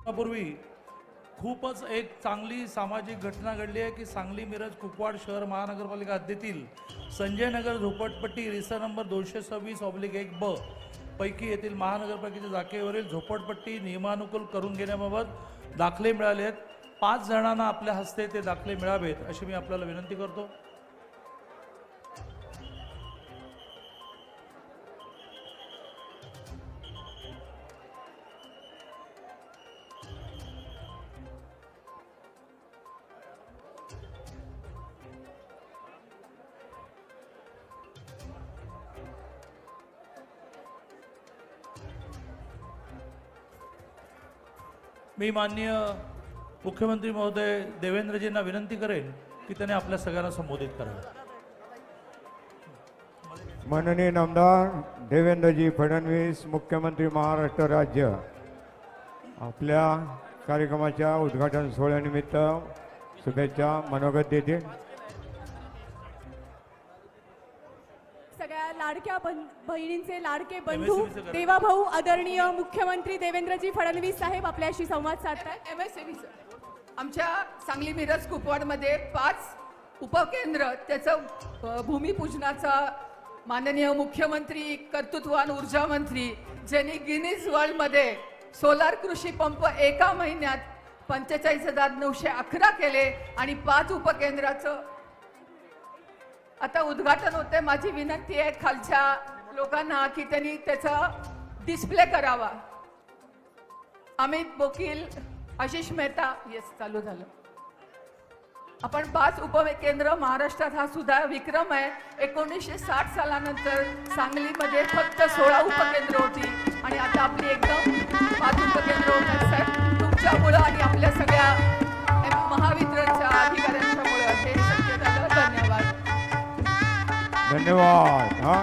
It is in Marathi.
पूर्वी खूपच एक चांगली सामाजिक घटना घडली आहे की सांगली मिरज कुपवाड शहर महानगरपालिका हद्दीतील संजय नगर झोपडपट्टी रिसा नंबर 226/1 ब पैकी येथील महानगरपालिकेच्या जागेवरील झोपडपट्टी नियमानुकूल करून घेण्याबाबत दाखले मिळाले आहेत। 5 जणांना आपल्या हस्ते ते दाखले मिळावेत अशी मी आपल्याला विनंती करतो। मी माननीय मुख्यमंत्री महोदय देवेंद्रजींना विनंती करेन की त्यांनी आपल्या सगळ्यांना संबोधित करावे। माननीय नामदार देवेंद्रजी फडणवीस मुख्यमंत्री महाराष्ट्र राज्य आपल्या कार्यक्रमाच्या उद्घाटन सोहळ्यानिमित्त शुभेच्छा मनोगत देते। सगळ्या लाडक्या बहिणींचे लाडके बंधू देवाभाऊ आदरणीय मुख्यमंत्री देवेंद्रजी फडणवीस साहेब आपल्याशी संवाद साधतात। MSME सर, आमच्या सांगली मिरज कुपवाडमध्ये 5 उपकेंद्र त्याचं भूमिपूजनाचा माननीय मुख्यमंत्री कर्तृत्ववान ऊर्जा मंत्री ज्यांनी गिनीज वर्ल्डमध्ये सोलार कृषी पंप एका महिन्यात 45,911 केले आणि 5 उपकेंद्राचं आता उद्घाटन होते। माझी विनंती आहे खालच्या लोकांना की त्यांनी त्याचा डिस्प्ले करावा। अमित बोकील, आशिष मेहता, येस चालू झालं। आपण 5 उपकेंद्र महाराष्ट्रात हा सुद्धा विक्रम आहे। 1960 सालानंतर सांगलीमध्ये फक्त 16 उपकेंद्र होती आणि आता आपली एकदम 5 उपकेंद्र होतात साहेब। तुमच्यामुळं आणि आपल्या सगळ्या महावितरणच्या अधिकाऱ्यांच्यामुळे हे शक्य झालं। धन्यवाद। धन्यवाद।